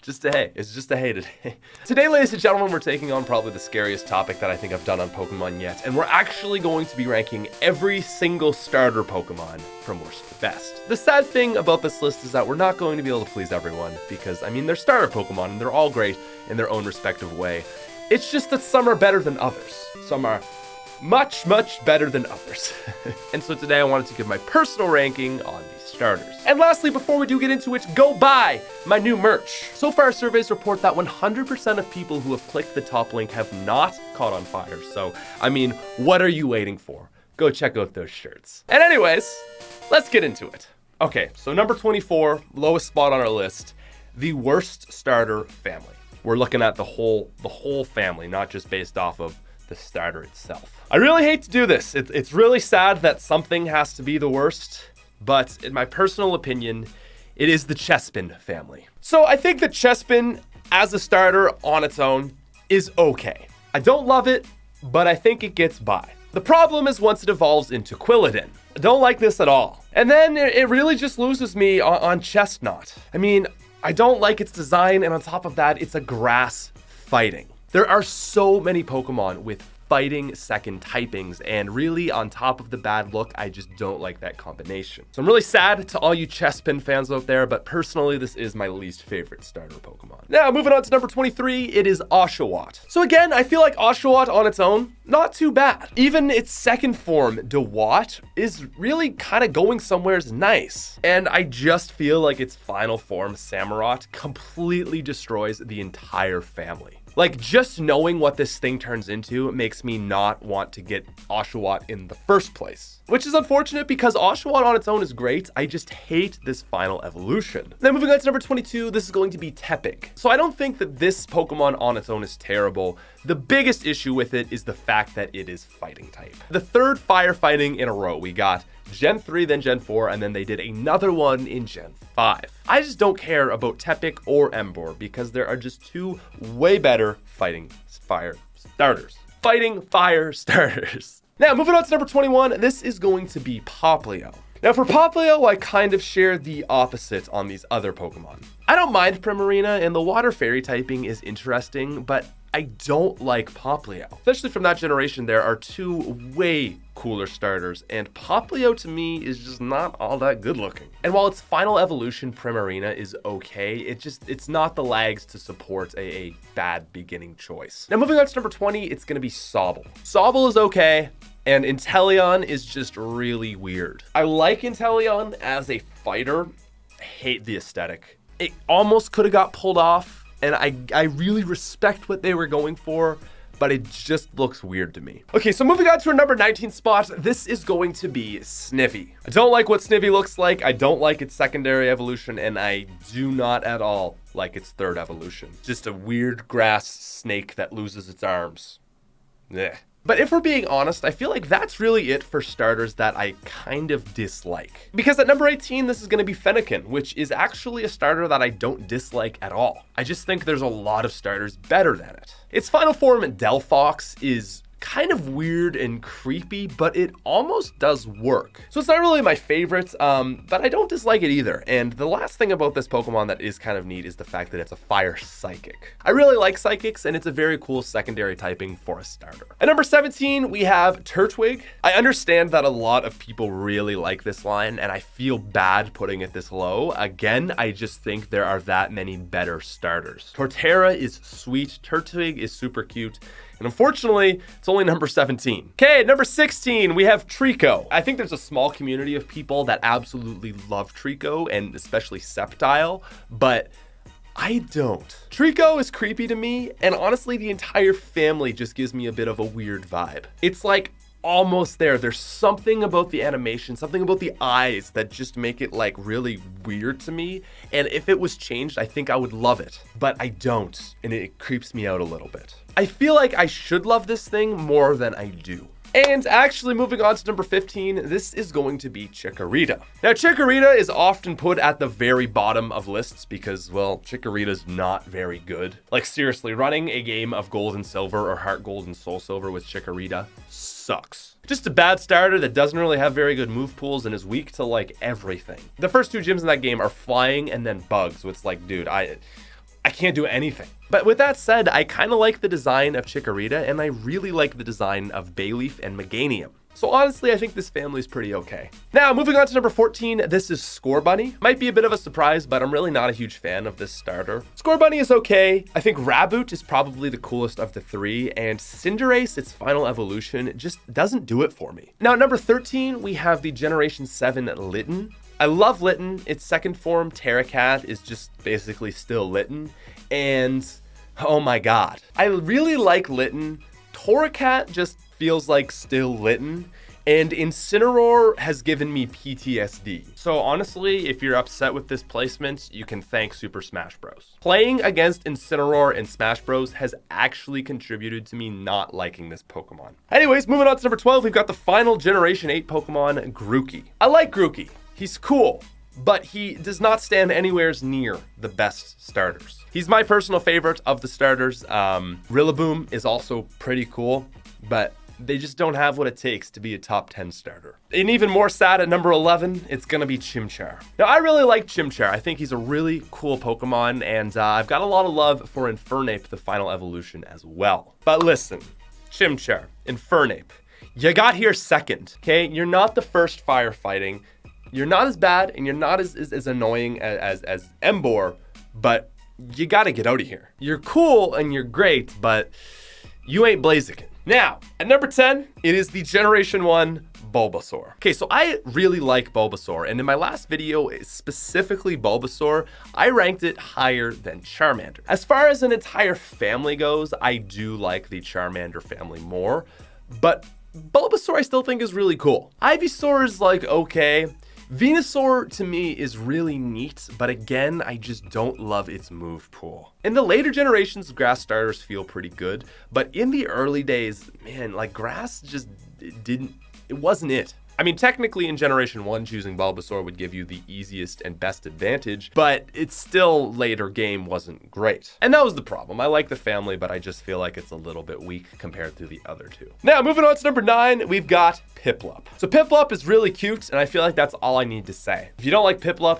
Just a hey. It's just a hey today. Today, ladies and gentlemen, we're taking on probably the scariest topic that I think I've done on Pokemon yet. And we're actually going to be ranking every single starter Pokemon from worst to best. The sad thing about this list is that we're not going to be able to please everyone because, I mean, they're starter Pokemon and they're all great in their own respective way. It's just that some are better than others. Some are much, much better than others. And so today I wanted to give my personal ranking on these starters. And lastly, before we do get into it, go buy my new merch. So far, surveys report that 100% of people who have clicked the top link have not caught on fire. So, I mean, what are you waiting for? Go check out those shirts. And anyways, let's get into it. Okay, so number 24, lowest spot on our list, the worst starter family. We're looking at the whole family, not just based off of the starter itself. I really hate to do this. It's really sad that something has to be the worst, but in my personal opinion, it is the Chespin family. So I think the Chespin as a starter on its own is okay. I don't love it, but I think it gets by. The problem is once it evolves into Quilladin. I don't like this at all. And then it really just loses me on Chestnut. I mean, I don't like its design, and on top of that, it's a grass fighting. There are so many Pokemon with fighting second typings, and really on top of the bad look, I just don't like that combination. So I'm really sad to all you Chespin fans out there, but personally, this is my least favorite starter Pokemon. Now, moving on to number 23, it is Oshawott. So again, I feel like Oshawott on its own, not too bad. Even its second form, Dewott, is really kind of going somewheres nice. And I just feel like its final form, Samurott, completely destroys the entire family. Like, just knowing what this thing turns into makes me not want to get Oshawott in the first place. Which is unfortunate because Oshawott on its own is great. I just hate this final evolution. Then moving on to number 22, this is going to be Tepic. So I don't think that this Pokemon on its own is terrible. The biggest issue with it is the fact that it is fighting type. The third firefighting in a row. We got Gen 3, then Gen 4, and then they did another one in Gen 5. I just don't care about Tepic or Emboar because there are just two way better fighting fire starters. Fighting fire starters. Now, moving on to number 21, this is going to be Popplio. Now, for Popplio, I kind of share the opposite on these other Pokemon. I don't mind Primarina, and the Water Fairy typing is interesting, but I don't like Popplio. Especially from that generation, there are two way cooler starters, and Popplio to me is just not all that good looking. And while its final evolution, Primarina, is okay, it's not the lags to support a bad beginning choice. Now, moving on to number 20, it's gonna be Sobble. Sobble is okay, and Inteleon is just really weird. I like Inteleon as a fighter. I hate the aesthetic. It almost could have got pulled off, and I really respect what they were going for, but it just looks weird to me. Okay, so moving on to our number 19 spot, this is going to be Snivy. I don't like what Snivy looks like, I don't like its secondary evolution, and I do not at all like its third evolution. Just a weird grass snake that loses its arms. Ugh. But if we're being honest, I feel like that's really it for starters that I kind of dislike. Because at number 18, this is going to be Fennekin, which is actually a starter that I don't dislike at all. I just think there's a lot of starters better than it. Its final form, Delphox, is kind of weird and creepy, but it almost does work. So it's not really my favorite, but I don't dislike it either. And the last thing about this Pokemon that is kind of neat is the fact that it's a fire psychic. I really like psychics, and it's a very cool secondary typing for a starter. At number 17, we have Turtwig. I understand that a lot of people really like this line, and I feel bad putting it this low. Again, I just think there are that many better starters. Torterra is sweet, Turtwig is super cute, and unfortunately, it's only number 17. Okay, at number 16, we have Treecko. I think there's a small community of people that absolutely love Treecko, and especially Sceptile, but I don't. Treecko is creepy to me, and honestly, the entire family just gives me a bit of a weird vibe. It's like almost there. There's something about the animation, something about the eyes that just make it like really weird to me. And if it was changed, I think I would love it, but I don't, and it creeps me out a little bit. I feel like I should love this thing more than I do. And actually moving on to number 15, this is going to be Chikorita. Now, Chikorita is often put at the very bottom of lists because, well, Chikorita's not very good. Like, seriously, running a game of Gold and Silver or Heart Gold and Soul Silver with Chikorita sucks. Just a bad starter that doesn't really have very good move pools and is weak to, like, everything. The first two gyms in that game are flying and then bugs, so it's like, dude, I I can't do anything. But with that said, I kind of like the design of Chikorita, and I really like the design of Bayleaf and Meganium. So honestly, I think this family is pretty okay. Now, moving on to number 14, this is Scorbunny. Might be a bit of a surprise, but I'm really not a huge fan of this starter. Scorbunny is okay. I think Raboot is probably the coolest of the three, and Cinderace, its final evolution, just doesn't do it for me. Now, at number 13, we have the Generation 7 Lytton. I love Lytton. Its second form, Terracat, is just basically still Lytton. And oh my god, I really like Lytton. Torracat just feels like still Lytton, and Incineroar has given me PTSD. So honestly, if you're upset with this placement, you can thank Super Smash Bros. Playing against Incineroar in Smash Bros has actually contributed to me not liking this Pokemon. Anyways, moving on to number 12, we've got the final Generation 8 Pokemon, Grookey. I like Grookey. He's cool, but he does not stand anywhere near the best starters. He's my personal favorite of the starters. Rillaboom is also pretty cool, but they just don't have what it takes to be a top 10 starter. And even more sad, at number 11, it's gonna be Chimchar. Now, I really like Chimchar. I think he's a really cool Pokemon, and I've got a lot of love for Infernape, the final evolution, as well. But listen, Chimchar, Infernape, you got here second, okay? You're not the first firefighting. You're not as bad, and you're not as annoying as Emboar, but you gotta get out of here. You're cool, and you're great, but you ain't Blaziken. Now, at number 10, it is the Generation 1 Bulbasaur. Okay, so I really like Bulbasaur, and in my last video, specifically Bulbasaur, I ranked it higher than Charmander. As far as an entire family goes, I do like the Charmander family more, but Bulbasaur I still think is really cool. Ivysaur is like okay. Venusaur to me is really neat, but again, I just don't love its move pool. In the later generations, grass starters feel pretty good, but in the early days, man, like grass just it wasn't it. I mean, technically in Generation 1, choosing Bulbasaur would give you the easiest and best advantage, but its still later game wasn't great. And that was the problem. I like the family, but I just feel like it's a little bit weak compared to the other two. Now, moving on to number 9, we've got Piplup. So Piplup is really cute, and I feel like that's all I need to say. If you don't like Piplup,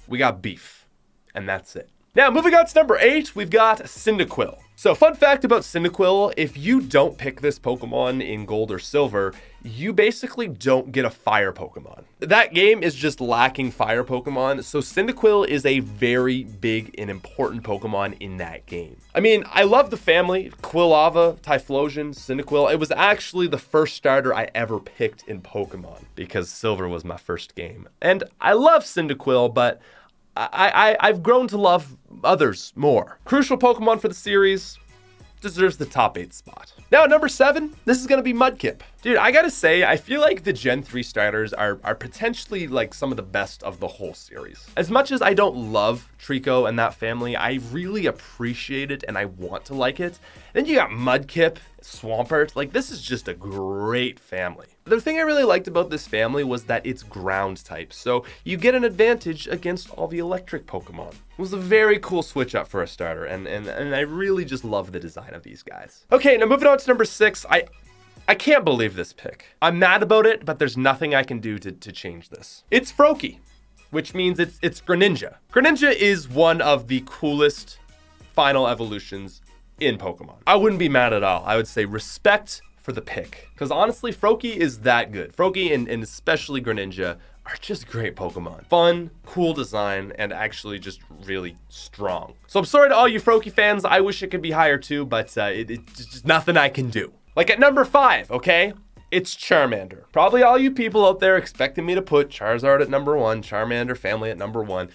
we got beef, and that's it. Now, moving on to number 8, we've got Cyndaquil. So fun fact about Cyndaquil, if you don't pick this Pokemon in Gold or Silver, you basically don't get a fire Pokemon. That game is just lacking fire Pokemon, so Cyndaquil is a very big and important Pokemon in that game. I mean, I love the family, Quilava, Typhlosion, Cyndaquil. It was actually the first starter I ever picked in Pokemon because Silver was my first game. And I love Cyndaquil, but I've grown to love others more. Crucial Pokemon for the series, deserves the top 8 spot. Now at number 7, this is gonna be Mudkip. Dude, I gotta say, I feel like the Gen 3 starters are potentially like some of the best of the whole series. As much as I don't love Treecko and that family, I really appreciate it and I want to like it. Then you got Mudkip, Swampert, like this is just a great family. The thing I really liked about this family was that it's ground type, so you get an advantage against all the electric Pokemon. It was a very cool switch up for a starter, and I really just love the design of these guys. Okay, now moving on to number 6, I can't believe this pick. I'm mad about it, but there's nothing I can do to change this. It's Froakie, which means it's Greninja. Greninja is one of the coolest final evolutions in Pokemon. I wouldn't be mad at all. I would say respect for the pick, because honestly, Froakie is that good. Froakie and especially Greninja are just great Pokemon. Fun, cool design, and actually just really strong. So I'm sorry to all you Froakie fans. I wish it could be higher too, but it's just nothing I can do. Like at number 5, okay? It's Charmander. Probably all you people out there expecting me to put Charizard at number 1, Charmander family at number 1.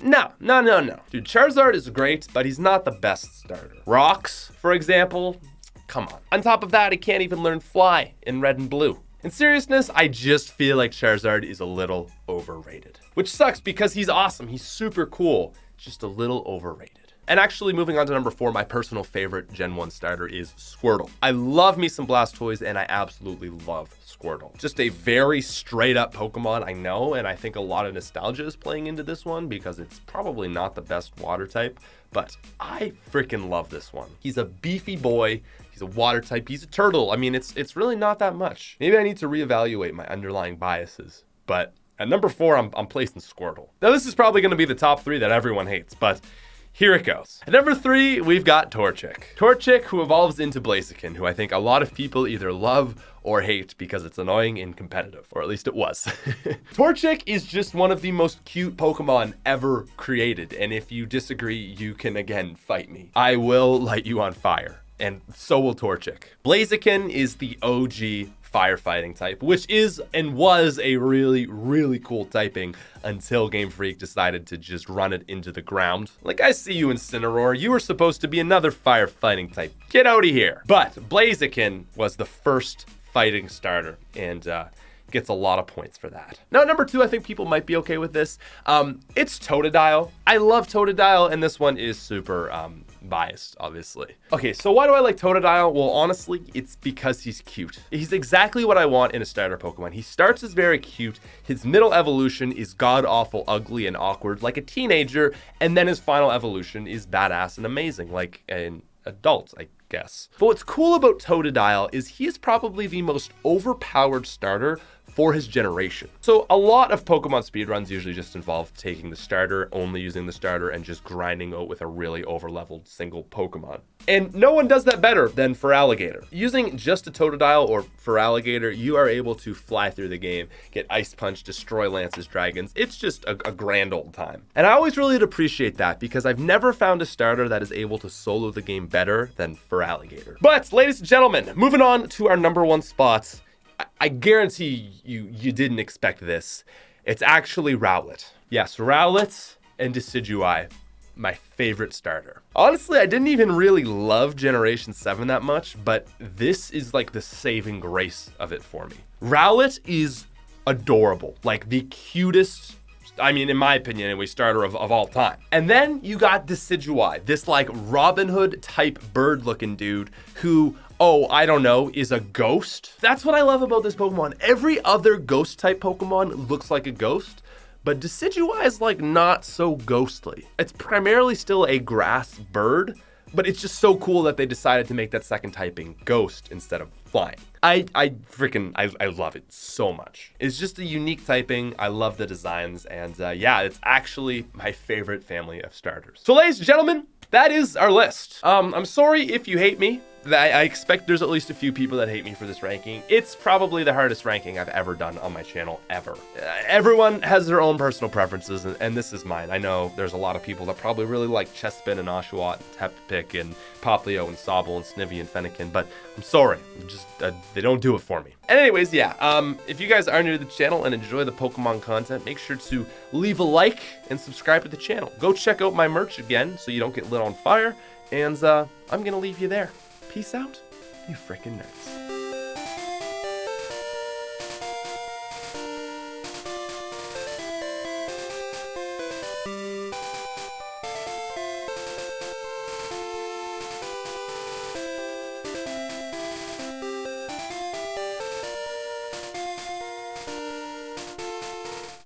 No. Dude, Charizard is great, but he's not the best starter. Rocks, for example, come on. On top of that, he can't even learn Fly in Red and Blue. In seriousness, I just feel like Charizard is a little overrated. Which sucks because he's awesome. He's super cool. Just a little overrated. And actually, moving on to number 4, my personal favorite Gen 1 starter is Squirtle. I love me some Blastoise, and I absolutely love Squirtle. Just a very straight up Pokemon, I know, and I think a lot of nostalgia is playing into this one because it's probably not the best water type, but I freaking love this one. He's a beefy boy. He's a water type. He's a turtle. I mean, it's really not that much. Maybe I need to reevaluate my underlying biases, but at number 4, I'm placing Squirtle. Now, this is probably going to be the top 3 that everyone hates, but Here it goes. At number 3, we've got Torchic. Torchic, who evolves into Blaziken, who I think a lot of people either love or hate because it's annoying and competitive, or at least it was. Torchic is just one of the most cute Pokemon ever created, and if you disagree, you can again fight me. I will light you on fire, and so will Torchic. Blaziken is the OG firefighting type, which is and was a really, really cool typing until Game Freak decided to just run it into the ground. Like, I see you, Incineroar. You were supposed to be another firefighting type. Get out of here. But Blaziken was the first fighting starter, and gets a lot of points for that. Now, number 2, I think people might be okay with this. It's Totodile. I love Totodile, and this one is super biased, obviously. Okay, so why do I like Totodile? Well, honestly, it's because he's cute. He's exactly what I want in a starter Pokemon. He starts as very cute. His middle evolution is god-awful, ugly, and awkward, like a teenager, and then his final evolution is badass and amazing, like an adult, I guess. But what's cool about Totodile is he is probably the most overpowered starter for his generation. So a lot of Pokemon speedruns usually just involve taking the starter, only using the starter, and just grinding out with a really overleveled single Pokemon. And no one does that better than Feraligatr. Using just a Totodile or Feraligatr, you are able to fly through the game, get Ice Punch, destroy Lance's dragons. It's just a grand old time. And I always really appreciate that because I've never found a starter that is able to solo the game better than Feraligatr. But ladies and gentlemen, moving on to our number 1 spot, I guarantee you didn't expect this. It's actually Rowlet. Yes, Rowlet and Decidueye, my favorite starter. Honestly, I didn't even really love Generation 7 that much, but this is like the saving grace of it for me. Rowlet is adorable, like the cutest, I mean, in my opinion, anyway, starter of all time. And then you got Decidueye, this like Robin Hood type bird looking dude who, oh, I don't know, is a ghost. That's what I love about this Pokemon. Every other ghost type Pokemon looks like a ghost, but Decidueye is like not so ghostly. It's primarily still a grass bird, but it's just so cool that they decided to make that second typing ghost instead of flying. I love it so much. It's just a unique typing. I love the designs, and yeah, it's actually my favorite family of starters. So ladies and gentlemen, that is our list. I'm sorry if you hate me. I expect there's at least a few people that hate me for this ranking. It's probably the hardest ranking I've ever done on my channel, ever. Everyone has their own personal preferences, and this is mine. I know there's a lot of people that probably really like Chespin and Oshawott and Tepic and Poplio and Sobble and Snivy and Fennekin, but I'm sorry, just they don't do it for me. And anyways, yeah, if you guys are new to the channel and enjoy the Pokemon content, make sure to leave a like and subscribe to the channel. Go check out my merch again so you don't get lit on fire, and I'm gonna leave you there. Peace out, you freaking nerds.